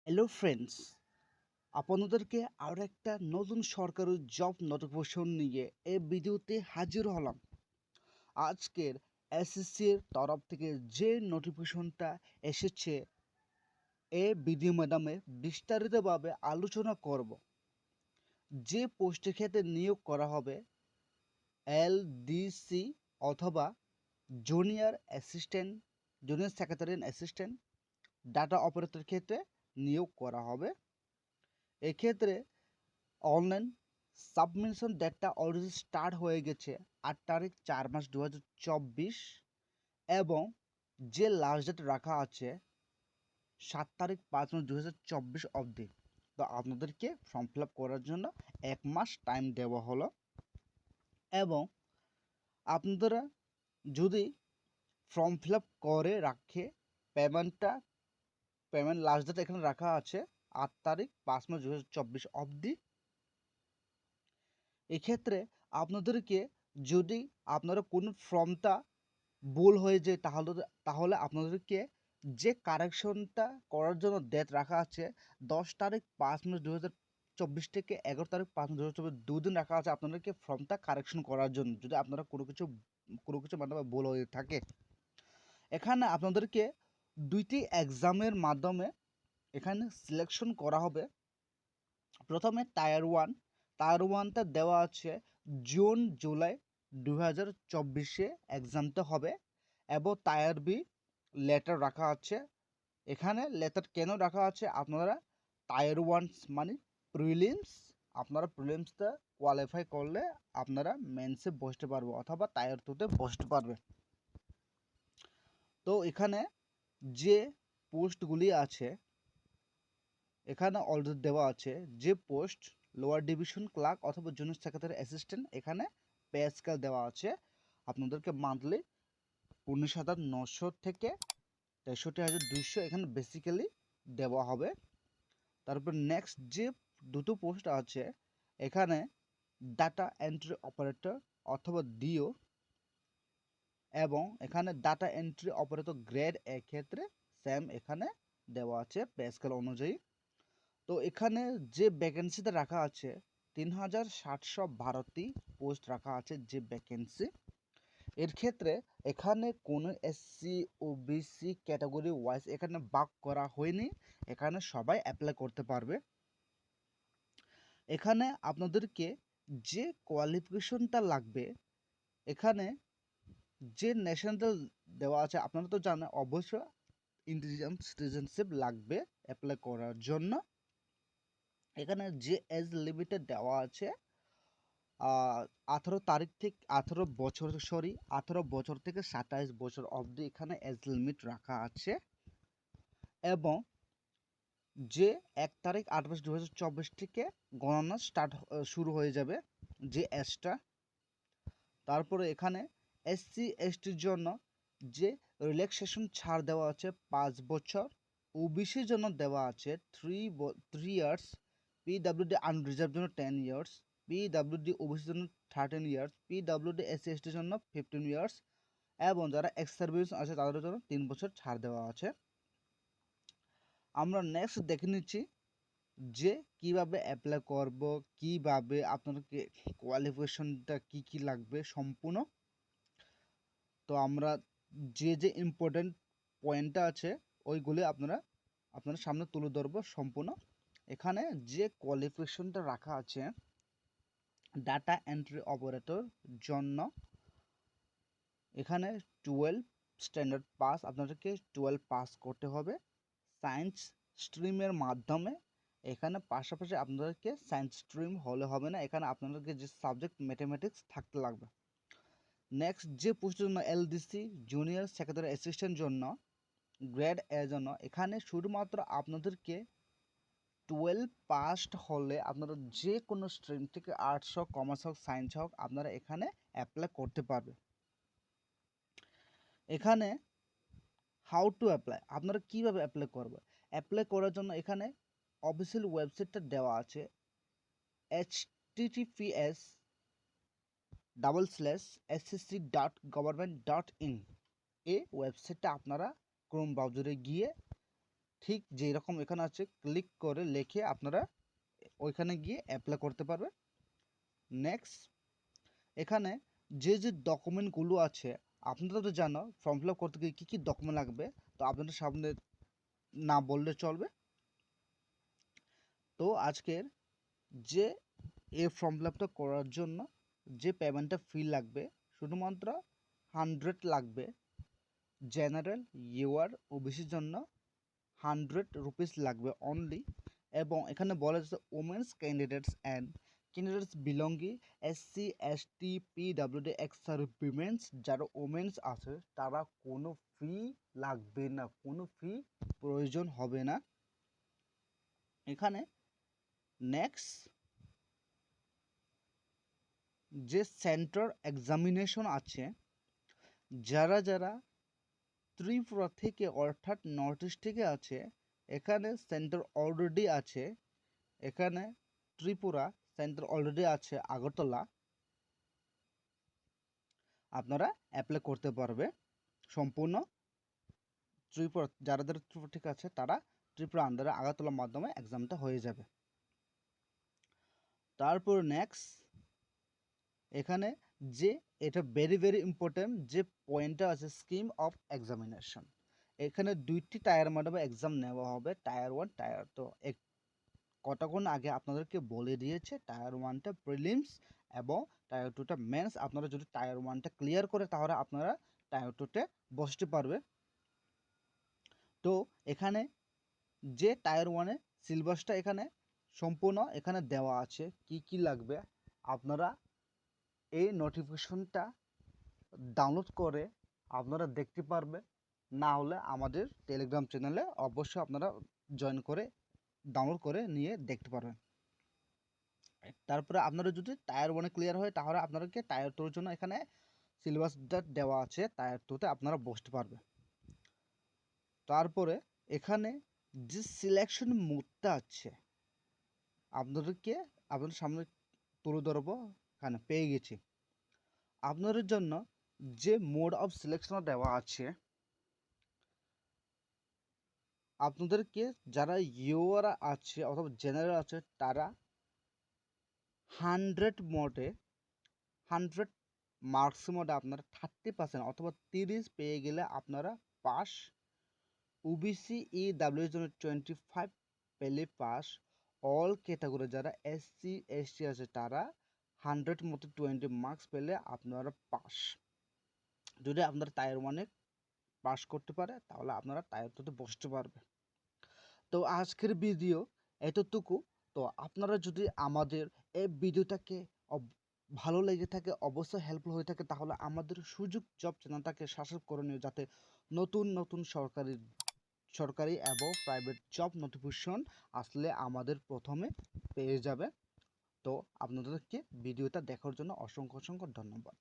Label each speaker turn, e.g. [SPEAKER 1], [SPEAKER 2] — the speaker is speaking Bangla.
[SPEAKER 1] হ্যালো ফ্রেন্ডস, আপনাদেরকে আরও একটা নতুন সরকারি জব নোটিফিকেশন নিয়ে এই ভিডিওতে হাজির হলাম। আজকের এসএসসির তরফ থেকে যে নোটিফিকেশনটা এসেছে এই ভিডিও মাধ্যমে বিস্তারিতভাবে আলোচনা করব। যে পোস্টের ক্ষেত্রে নিয়োগ করা হবে এলডিসি অথবা junior assistant, junior secretary assistant data operator ক্ষেত্রে নিয়োগ করা হবে। এক্ষেত্রে অনলাইন সাবমিশন ডেটটা অলরেডি স্টার্ট হয়ে গেছে 8 তারিখ 4 মাস 2024 এবং যে লাস্ট ডেট রাখা আছে 7 তারিখ 5 মাস 2024 অবধি। তো আপনাদেরকে ফর্ম ফিল আপ করার জন্য 1 মাস টাইম দেওয়া হলো এবং আপনারা যদি ফর্ম ফিল আপ করে রাখে পেমেন্ট লাস্ট ডেট এখানে রাখা আছে 8 তারিখ 5 মাস 2024 অবধি। এক্ষেত্রে আপনাদেরকে যদি আপনারা কোনো ফর্মটা ভুল হয়ে যায় তাহলে আপনাদেরকে যে কারেকশনটা করার জন্য ডেট রাখা আছে 10 তারিখ 5 মাস 2024 থেকে 11 তারিখ 5 মাস 2024 দুদিন রাখা আছে আপনাদেরকে ফর্মটা কারেকশন করার জন্য যদি আপনারা কোনো কিছু মাধ্যমে ভুল হয়ে থাকে। এখানে আপনাদেরকে দুইটি এক্সামের মাধ্যমে এখানে সিলেকশন করা হবে। প্রথমে টায়ার ওয়ানটা দেওয়া আছে জুন জুলাই 2024 এক্সামটা হবে এবং টায়ার বি লেটার রাখা আছে। এখানে লেটার কেন রাখা আছে আপনারা টায়ার ওয়ান মানে প্রিলিমস, আপনারা প্রিলিমসটা কোয়ালিফাই করলে আপনারা মেন্সে বসতে পারবে অথবা টায়ার টুতে বসতে পারবে। তো এখানে যে পোস্টগুলি আছে এখানে অলরেডি দেওয়া আছে যে পোস্ট লোয়ার ডিভিশন ক্লার্ক অথবা জুনিয়র সেক্রেটারি অ্যাসিস্ট্যান্ট এখানে পে স্কেল দেওয়া আছে আপনাদেরকে মান্থলি 19,900 থেকে 63,200 এখানে বেসিক্যালি দেওয়া হবে। তারপর নেক্সট যে দুটো পোস্ট আছে এখানে ডাটা এন্ট্রি অপারেটর অথবা ডিও এবং এখানে data entry operator grade A ক্ষেত্রে সেম এখানে দেওয়া আছে পে স্কেল অনুযায়ী। তো এখানে যে ভ্যাকেন্সিতে রাখা আছে 3,712টি পোস্ট রাখা আছে যে ভ্যাকেন্সি। এর ক্ষেত্রে এখানে কোনো এসসি ওবিসি ক্যাটাগরি ওয়াইজ এখানে ভাগ করা হয়নি, এখানে সবাই অ্যাপ্লাই করতে পারবে। এখানে আপনাদেরকে যে কোয়ালিফিকেশনটা লাগবে এখানে যে ন্যাশনাল দেওয়া আছে আপনারা তো জানেন অবশ্যই ইন্ডিয়ান সিটিজেনশিপ লাগবে অ্যাপ্লাই করার জন্য। এখানে যে এজ লিমিটেড দেওয়া আছে 18 তারিখ থেকে 18 বছর থেকে 27 বছর অবধি এখানে এজ লিমিট রাখা আছে এবং যে 1 তারিখ 8 মাস 2024 থেকে গণনা শুরু হয়ে যাবে যে এজটা। তারপরে এখানে এসসি এসটির জন্য যে রিল্যাক্সেশন ছাড় দেওয়া আছে 5 বছর, ওবিসির জন্য দেওয়া আছে 3 ইয়ার্স, পিডাব্লিউডি আনরিজার্ভ জন্য 10 ইয়ার্স, পিডাব্লিউডি ওবিসির জন্য 13 ইয়ার্স, পিডাব্লিউডি এসসি এসটির জন্য 15 ইয়ার্স এবং যারা এক্স সার্ভিস আছে তাদের জন্য 3 বছর ছাড় দেওয়া আছে। আমরা নেক্সট দেখে নিচ্ছি যে কিভাবে অ্যাপ্লাই করব, কিভাবে আপনাদেরকে কোয়ালিফিকেশনটা কি লাগবে সম্পূর্ণ। তো আমরা যে ইম্পর্টেন্ট পয়েন্টটা আছে ওইগুলি আপনার সামনে তুলে ধরবো সম্পূর্ণ। এখানে যে কোয়ালিফিকেশনটা রাখা আছে ডাটা এন্ট্রি অপারেটর জন্য এখানে 12 স্ট্যান্ডার্ড পাস, আপনাদেরকে 12 পাস করতে হবে সায়েন্স স্ট্রিমের মাধ্যমে। এখানে পাশাপাশি আপনাদেরকে সায়েন্স স্ট্রিম হলে হবে না, এখানে আপনাদেরকে যে সাবজেক্ট ম্যাথমেটিক্স থাকতে লাগবে। নেক্সট যে পোস্টের জন্য এলডিসি জুনিয়র সেক্রেটারি অ্যাসিস্ট্যান্ট জন্য গ্রেড এর জন্য এখানে শুধুমাত্র আপনাদেরকে 12 পাসড হলে আপনারা যে কোনো স্ট্রিম থেকে আর্টস হোক, কমার্স হোক, সায়েন্স হোক আপনারা এখানে অ্যাপ্লাই করতে পারবে। এখানে হাউ টু অ্যাপ্লাই, আপনারা কীভাবে অ্যাপ্লাই করবে, অ্যাপ্লাই করার জন্য এখানে অফিসিয়াল ওয়েবসাইটটা দেওয়া আছে https://ssc.government.in। এই ওয়েবসাইটটা আপনারা ক্রোম ব্রাউজারে গিয়ে ঠিক যেই রকম এখানে আছে ক্লিক করে লিখে আপনারা ওইখানে গিয়ে অ্যাপ্লাই করতে পারবেন। নেক্সট, এখানে যে যে ডকুমেন্টগুলো আছে আপনারা তো জানো ফর্ম ফিল আপ করতে গিয়ে কী কী ডকুমেন্ট লাগবে, তো আপনাদের সামনে না বললে চলবে। তো আজকের যে এই ফর্ম ফিল আপটা করার জন্য যে পেমেন্টটা ফি লাগবে শুধুমাত্র 100 লাগবে। জেনারেল ইউআর ওবিসির জন্য 100 রুপিস লাগবে অনলি। এবং এখানে বলা যাচ্ছে women's candidates and candidates belonging SC ST PWD ex servicemen's, যারা ওমেন্স আছে তারা কোনো ফি লাগবে না, কোনো ফি প্রয়োজন হবে না এখানে। নেক্সট, যে সেন্টার এক্সামিনেশন আছে, যারা যারা ত্রিপুরা থেকে অর্থাৎ নর্থ ইস্ট থেকে আছে, এখানে সেন্টার অলরেডি আছে। এখানে ত্রিপুরা সেন্টার অলরেডি আছে আগরতলা, আপনারা অ্যাপ্লাই করতে পারবে। সম্পূর্ণ ত্রিপুরা, যারা যারা ত্রিপুরা থেকে আছে তারা ত্রিপুরা আন্ডারে আগরতলার মাধ্যমে এক্সামটা হয়ে যাবে। তারপর নেক্সট, এখানে যে এটা ভেরি ভেরি ইম্পর্টেন্ট যে পয়েন্টটা আছে স্কিম অফ এক্সামিনেশন। এখানে দুইটি টায়ার মাধ্যমে এক্সাম নেওয়া হবে, টায়ার 1 টায়ার 2। কতক্ষণ আগে আপনাদেরকে বলে দিয়েছে টায়ার 1টা প্রিলিমস এবং টায়ার 2টা মেন্স। আপনারা যদি টায়ার 1টা ক্লিয়ার করে তাহলে আপনারা টায়ার 2তে বসতে পারবে। তো এখানে যে টায়ার 1-এ সিলেবাসটা এখানে সম্পূর্ণ এখানে দেওয়া আছে কি কি লাগবে। আপনারা এই নোটিফিকেশনটা ডাউনলোড করে আপনারা দেখতে পারবে, না হলে আমাদের টেলিগ্রাম চ্যানেলে অবশ্যই আপনারা জয়েন করে ডাউনলোড করে নিয়ে দেখতে পারবেন। তারপরে আপনারা যদি টায়ার 1-এ ক্লিয়ার হয় তাহলে আপনাদেরকে টায়ার 2-এর জন্য এখানে সিলেবাসটা দেওয়া আছে, টায়ার 2-তে আপনারা বসতে পারবে। তারপরে এখানে যে সিলেকশন মোডটা আছে আপনাদেরকে আপনাদের সামনে তুলে ধরবো, এখানে পেয়ে গেছি। আপনাদের জন্য যে মোড অফ সিলেকশন দেওয়া আছে, আপনাদেরকে যারা ইউআর আছে অথবা জেনারেল আছে তারা 100 মোডে 100 মার্কস মোডে আপনারা 30% অথবা 30 পেয়ে গেলে আপনারা পাস। ওবিসি ইডাব্লিউ এর জন্য 25 পেলে পাস। অল ক্যাটাগরি যারা SC ST আছে তারা 100 মধ্যে 20 মার্কস পেলে আপনারা পাস। যদি আপনারা টায়ার 1-এ পাস করতে পারে তাহলে আপনারা টায়ার 2-তে বসতে পারবে। তো আজকের ভিডিও এতটুকু। তো আপনারা যদি আমাদের এই ভিডিওটাকে ভালো লেগে থাকে, অবশ্যই হেল্পফুল হয়ে থাকে, তাহলে আমাদের সুযোগ জব চ্যানেলটাকে সাবস্ক্রাইব করে নিও, যাতে নতুন নতুন সরকারি এবং প্রাইভেট জব নোটিফিকেশন আসলে আমাদের প্রথমে পেয়ে যাবে। তো আপনাদেরকে ভিডিওটা দেখার জন্য অসংখ্য অসংখ্য ধন্যবাদ।